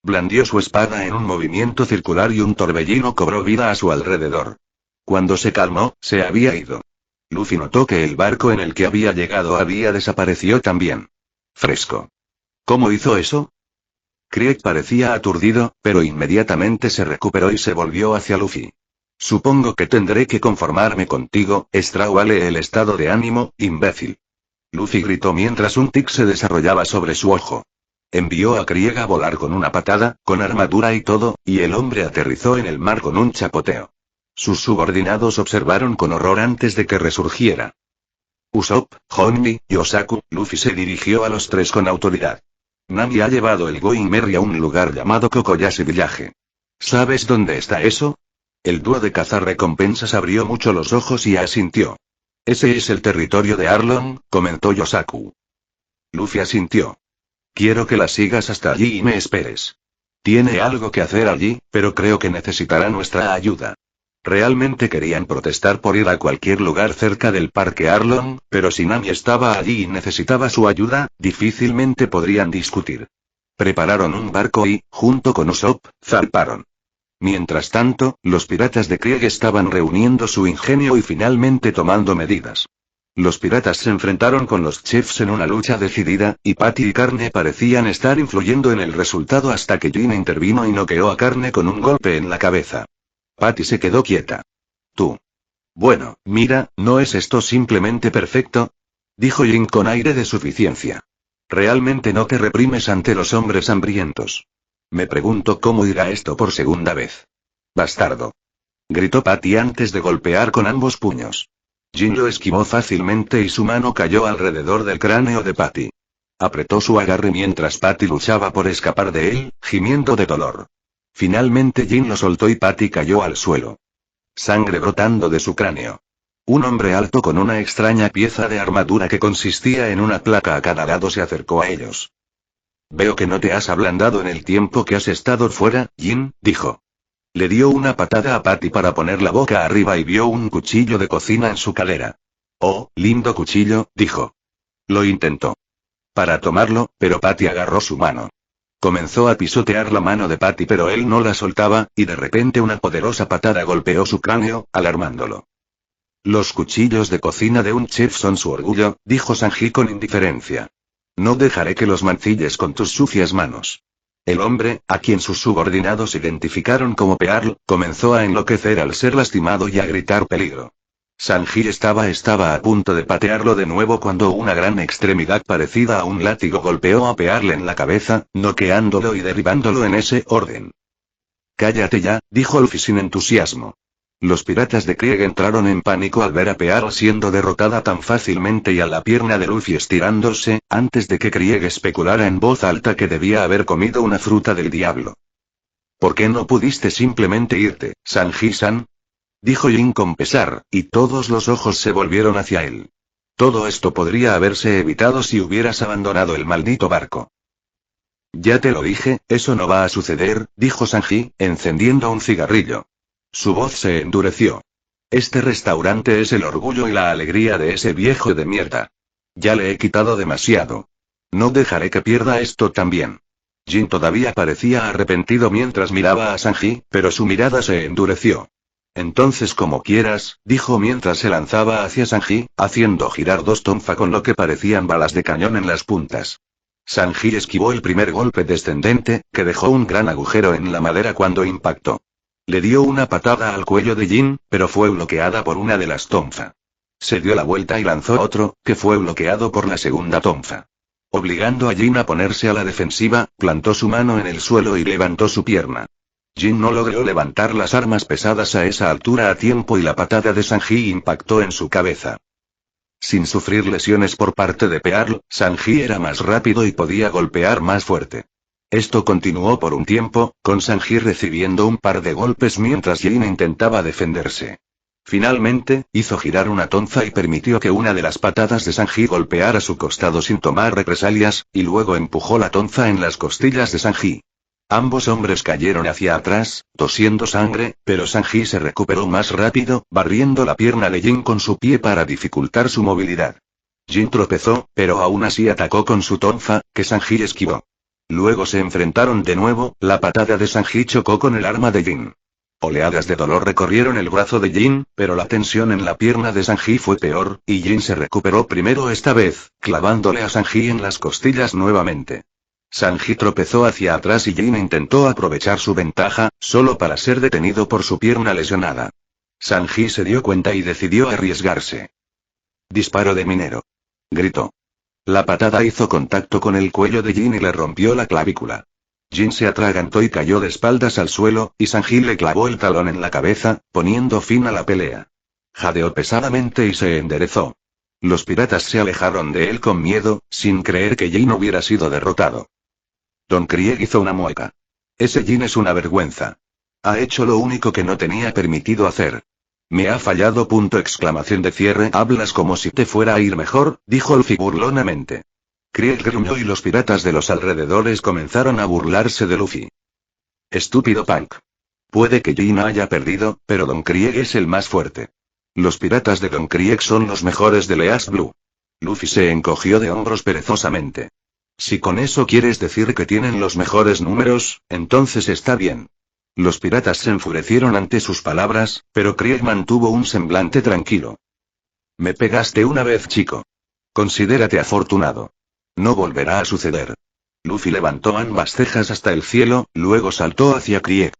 S2: Blandió su espada en un movimiento circular y un torbellino cobró vida a su alrededor. Cuando se calmó, se había ido. Luffy notó que el barco en el que había llegado había desaparecido también. Fresco. ¿Cómo hizo eso? Krieg parecía aturdido, pero inmediatamente se recuperó y se volvió hacia Luffy. Supongo que tendré que conformarme contigo, Strawale el estado de ánimo, imbécil. Luffy gritó mientras un tic se desarrollaba sobre su ojo. Envió a Krieg a volar con una patada, con armadura y todo, y el hombre aterrizó en el mar con un chapoteo. Sus subordinados observaron con horror antes de que resurgiera. Usopp, Honji, Yosaku, Luffy se dirigió a los tres con autoridad. Nami ha llevado el Going Merry a un lugar llamado Kokoyashi Village. ¿Sabes dónde está eso? El dúo de cazarrecompensas abrió mucho los ojos y asintió. Ese es el territorio de Arlong, comentó Yosaku. Luffy asintió. Quiero que la sigas hasta allí y me esperes. Tiene algo que hacer allí, pero creo que necesitará nuestra ayuda. Realmente querían protestar por ir a cualquier lugar cerca del Parque Arlong, pero si Nami estaba allí y necesitaba su ayuda, difícilmente podrían discutir. Prepararon un barco y, junto con Usopp, zarparon. Mientras tanto, los piratas de Krieg estaban reuniendo su ingenio y finalmente tomando medidas. Los piratas se enfrentaron con los chefs en una lucha decidida, y Patty y Carne parecían estar influyendo en el resultado hasta que Jin intervino y noqueó a Carne con un golpe en la cabeza. Patty se quedó quieta. Tú. Bueno, mira, ¿no es esto simplemente perfecto? Dijo Jin con aire de suficiencia. Realmente no te reprimes ante los hombres hambrientos. Me pregunto cómo irá esto por segunda vez. Bastardo. Gritó Patty antes de golpear con ambos puños. Jin lo esquivó fácilmente y su mano cayó alrededor del cráneo de Patty. Apretó su agarre mientras Patty luchaba por escapar de él, gimiendo de dolor. Finalmente Jin lo soltó y Patty cayó al suelo. Sangre brotando de su cráneo. Un hombre alto con una extraña pieza de armadura que consistía en una placa a cada lado se acercó a ellos. Veo que no te has ablandado en el tiempo que has estado fuera, Jin, dijo. Le dio una patada a Patty para poner la boca arriba y vio un cuchillo de cocina en su calera. Oh, lindo cuchillo, dijo. Lo intentó. Para tomarlo, pero Patty agarró su mano. Comenzó a pisotear la mano de Patty pero él no la soltaba, y de repente una poderosa patada golpeó su cráneo, alarmándolo. Los cuchillos de cocina de un chef son su orgullo, dijo Sanji con indiferencia. No dejaré que los mancilles con tus sucias manos. El hombre, a quien sus subordinados identificaron como Pearl, comenzó a enloquecer al ser lastimado y a gritar peligro. Sanji estaba a punto de patearlo de nuevo cuando una gran extremidad parecida a un látigo golpeó a Pearl en la cabeza, noqueándolo y derribándolo en ese orden. Cállate ya, dijo Luffy sin entusiasmo. Los piratas de Krieg entraron en pánico al ver a Pearl siendo derrotada tan fácilmente y a la pierna de Luffy estirándose, antes de que Krieg especulara en voz alta que debía haber comido una fruta del diablo. ¿Por qué no pudiste simplemente irte, Sanji-san? Dijo Jin con pesar, y todos los ojos se volvieron hacia él. Todo esto podría haberse evitado si hubieras abandonado el maldito barco. Ya te lo dije, eso no va a suceder, dijo Sanji, encendiendo un cigarrillo. Su voz se endureció. Este restaurante es el orgullo y la alegría de ese viejo de mierda. Ya le he quitado demasiado. No dejaré que pierda esto también. Jin todavía parecía arrepentido mientras miraba a Sanji, pero su mirada se endureció. Entonces como quieras, dijo mientras se lanzaba hacia Sanji, haciendo girar dos tonfa con lo que parecían balas de cañón en las puntas. Sanji esquivó el primer golpe descendente, que dejó un gran agujero en la madera cuando impactó. Le dio una patada al cuello de Jin, pero fue bloqueada por una de las tonfa. Se dio la vuelta y lanzó otro, que fue bloqueado por la segunda tonfa. Obligando a Jin a ponerse a la defensiva, plantó su mano en el suelo y levantó su pierna. Jin no logró levantar las armas pesadas a esa altura a tiempo y la patada de Sanji impactó en su cabeza. Sin sufrir lesiones por parte de Pearl, Sanji era más rápido y podía golpear más fuerte. Esto continuó por un tiempo, con Sanji recibiendo un par de golpes mientras Jin intentaba defenderse. Finalmente, hizo girar una tonfa y permitió que una de las patadas de Sanji golpeara su costado sin tomar represalias, y luego empujó la tonfa en las costillas de Sanji. Ambos hombres cayeron hacia atrás, tosiendo sangre, pero Sanji se recuperó más rápido, barriendo la pierna de Jin con su pie para dificultar su movilidad. Jin tropezó, pero aún así atacó con su tonfa, que Sanji esquivó. Luego se enfrentaron de nuevo, la patada de Sanji chocó con el arma de Jin. Oleadas de dolor recorrieron el brazo de Jin, pero la tensión en la pierna de Sanji fue peor, y Jin se recuperó primero esta vez, clavándole a Sanji en las costillas nuevamente. Sanji tropezó hacia atrás y Jin intentó aprovechar su ventaja, solo para ser detenido por su pierna lesionada. Sanji se dio cuenta y decidió arriesgarse. Disparo de minero. Gritó. La patada hizo contacto con el cuello de Jin y le rompió la clavícula. Jin se atragantó y cayó de espaldas al suelo, y Sanji le clavó el talón en la cabeza, poniendo fin a la pelea. Jadeó pesadamente y se enderezó. Los piratas se alejaron de él con miedo, sin creer que Jin hubiera sido derrotado. Don Krieg hizo una mueca. Ese Jin es una vergüenza. Ha hecho lo único que no tenía permitido hacer. Me ha fallado. Hablas como si te fuera a ir mejor, dijo Luffy burlonamente. Krieg gruñó y los piratas de los alrededores comenzaron a burlarse de Luffy. Estúpido punk. Puede que Jin haya perdido, pero Don Krieg es el más fuerte. Los piratas de Don Krieg son los mejores de East Blue. Luffy se encogió de hombros perezosamente. Si con eso quieres decir que tienen los mejores números, entonces está bien. Los piratas se enfurecieron ante sus palabras, pero Krieg mantuvo un semblante tranquilo. Me pegaste una vez, chico. Considérate afortunado. No volverá a suceder. Luffy levantó ambas cejas hasta el cielo, luego saltó hacia Krieg.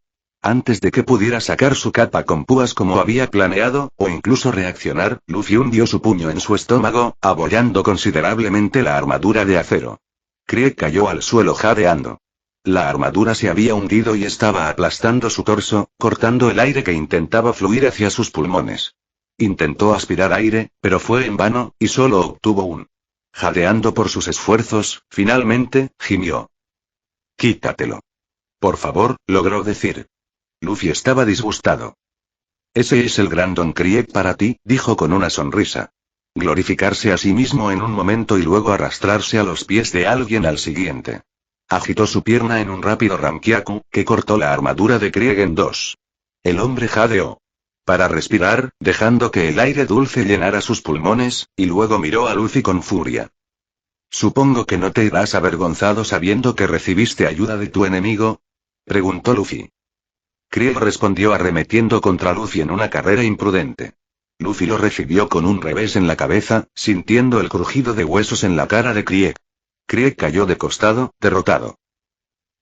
S2: Antes de que pudiera sacar su capa con púas como había planeado, o incluso reaccionar, Luffy hundió su puño en su estómago, abollando considerablemente la armadura de acero. Krieg cayó al suelo jadeando. La armadura se había hundido y estaba aplastando su torso, cortando el aire que intentaba fluir hacia sus pulmones. Intentó aspirar aire, pero fue en vano, y solo obtuvo un. Jadeando por sus esfuerzos, finalmente, gimió. Quítatelo. Por favor, logró decir. Luffy estaba disgustado. Ese es el gran Don Krieg para ti, dijo con una sonrisa. Glorificarse a sí mismo en un momento y luego arrastrarse a los pies de alguien al siguiente. Agitó su pierna en un rápido rankiaku, que cortó la armadura de Krieg en dos. El hombre jadeó. Para respirar, dejando que el aire dulce llenara sus pulmones, y luego miró a Luffy con furia. Supongo que no te irás avergonzado sabiendo que recibiste ayuda de tu enemigo, preguntó Luffy. Krieg respondió arremetiendo contra Luffy en una carrera imprudente. Luffy lo recibió con un revés en la cabeza, sintiendo el crujido de huesos en la cara de Krieg. Krieg cayó de costado, derrotado.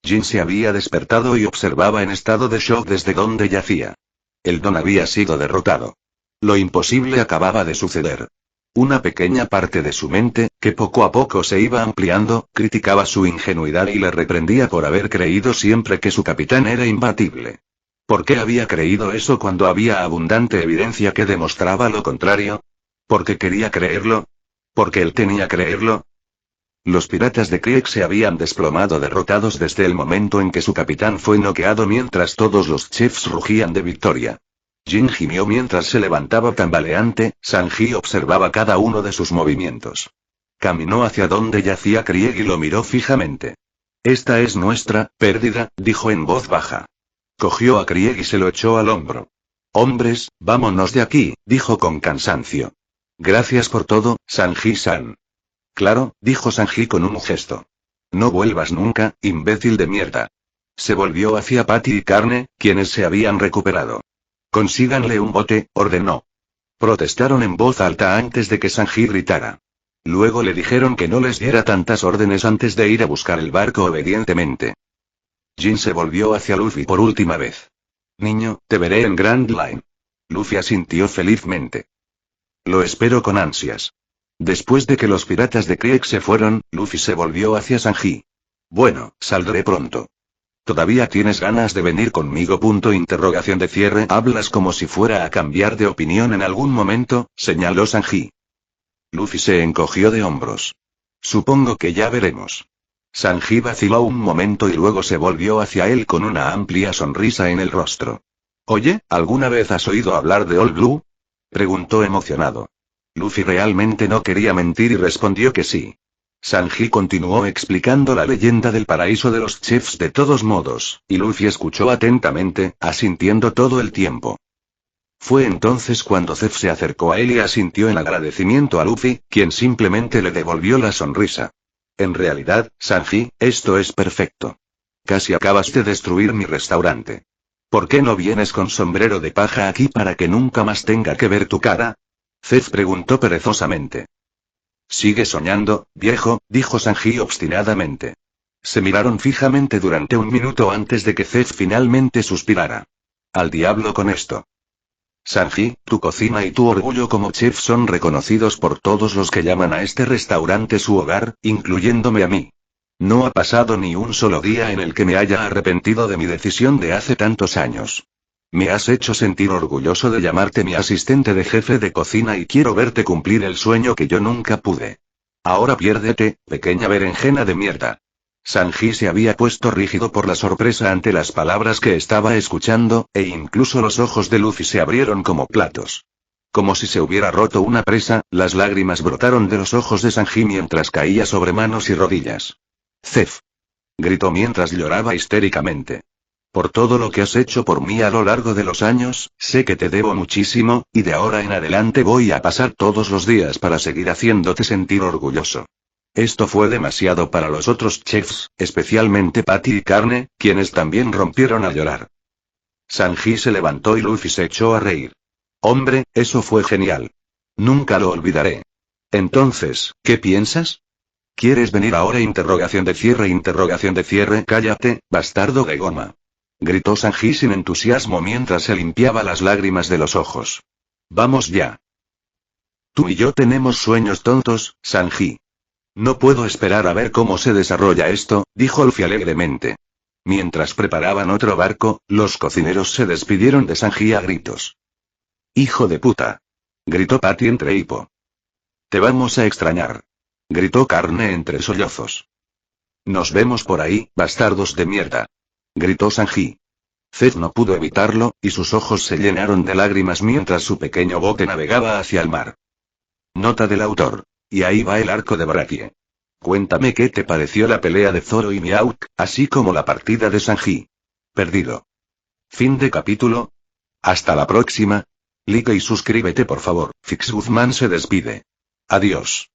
S2: Jin se había despertado y observaba en estado de shock desde donde yacía. El Don había sido derrotado. Lo imposible acababa de suceder. Una pequeña parte de su mente, que poco a poco se iba ampliando, criticaba su ingenuidad y le reprendía por haber creído siempre que su capitán era imbatible. ¿Por qué había creído eso cuando había abundante evidencia que demostraba lo contrario? ¿Por qué quería creerlo? ¿Por qué él tenía que creerlo? Los piratas de Krieg se habían desplomado derrotados desde el momento en que su capitán fue noqueado mientras todos los chiefs rugían de victoria. Jin gimió mientras se levantaba tambaleante, Sanji observaba cada uno de sus movimientos. Caminó hacia donde yacía Krieg y lo miró fijamente. Esta es nuestra pérdida, dijo en voz baja. Cogió a Krieg y se lo echó al hombro. Hombres, vámonos de aquí, dijo con cansancio. Gracias por todo, Sanji-san. Claro, dijo Sanji con un gesto. No vuelvas nunca, imbécil de mierda. Se volvió hacia Patty y Carne, quienes se habían recuperado. Consíganle un bote, ordenó. Protestaron en voz alta antes de que Sanji gritara. Luego le dijeron que no les diera tantas órdenes antes de ir a buscar el barco obedientemente. Jin se volvió hacia Luffy por última vez. Niño, te veré en Grand Line. Luffy asintió felizmente. Lo espero con ansias. Después de que los piratas de Krieg se fueron, Luffy se volvió hacia Sanji. Bueno, saldré pronto. ¿Todavía tienes ganas de venir conmigo? De cierre. Hablas como si fuera a cambiar de opinión en algún momento, señaló Sanji. Luffy se encogió de hombros. Supongo que ya veremos. Sanji vaciló un momento y luego se volvió hacia él con una amplia sonrisa en el rostro. Oye, ¿alguna vez has oído hablar de All Blue? Preguntó emocionado. Luffy realmente no quería mentir y respondió que sí. Sanji continuó explicando la leyenda del paraíso de los chiefs de todos modos, y Luffy escuchó atentamente, asintiendo todo el tiempo. Fue entonces cuando Zef se acercó a él y asintió en agradecimiento a Luffy, quien simplemente le devolvió la sonrisa. En realidad, Sanji, esto es perfecto. Casi acabas de destruir mi restaurante. ¿Por qué no vienes con sombrero de paja aquí para que nunca más tenga que ver tu cara? Zef preguntó perezosamente. Sigue soñando, viejo, dijo Sanji obstinadamente. Se miraron fijamente durante un minuto antes de que Zef finalmente suspirara. Al diablo con esto. Sanji, tu cocina y tu orgullo como chef son reconocidos por todos los que llaman a este restaurante su hogar, incluyéndome a mí. No ha pasado ni un solo día en el que me haya arrepentido de mi decisión de hace tantos años. Me has hecho sentir orgulloso de llamarte mi asistente de jefe de cocina y quiero verte cumplir el sueño que yo nunca pude. Ahora piérdete, pequeña berenjena de mierda. Sanji se había puesto rígido por la sorpresa ante las palabras que estaba escuchando, e incluso los ojos de Luffy se abrieron como platos. Como si se hubiera roto una presa, las lágrimas brotaron de los ojos de Sanji mientras caía sobre manos y rodillas. Zef. Gritó mientras lloraba histéricamente. Por todo lo que has hecho por mí a lo largo de los años, sé que te debo muchísimo, y de ahora en adelante voy a pasar todos los días para seguir haciéndote sentir orgulloso. Esto fue demasiado para los otros chefs, especialmente Patty y Carne, quienes también rompieron a llorar. Sanji se levantó y Luffy se echó a reír. Hombre, eso fue genial. Nunca lo olvidaré. Entonces, ¿qué piensas? ¿Quieres venir ahora? Interrogación de cierre. Cállate, bastardo de goma. Gritó Sanji sin entusiasmo mientras se limpiaba las lágrimas de los ojos. Vamos ya. Tú y yo tenemos sueños tontos, Sanji. No puedo esperar a ver cómo se desarrolla esto, dijo Luffy alegremente. Mientras preparaban otro barco, los cocineros se despidieron de Sanji a gritos. ¡Hijo de puta! Gritó Patty entre hipo. Te vamos a extrañar. Gritó Carne entre sollozos. Nos vemos por ahí, bastardos de mierda. Gritó Sanji. Zed no pudo evitarlo, y sus ojos se llenaron de lágrimas mientras su pequeño bote navegaba hacia el mar. Nota del autor. Y ahí va el arco de Baratie. Cuéntame qué te pareció la pelea de Zoro y Mihawk, así como la partida de Sanji. Perdido. Fin de capítulo. Hasta la próxima. Like y suscríbete por favor. Fix Guzmán se despide. Adiós.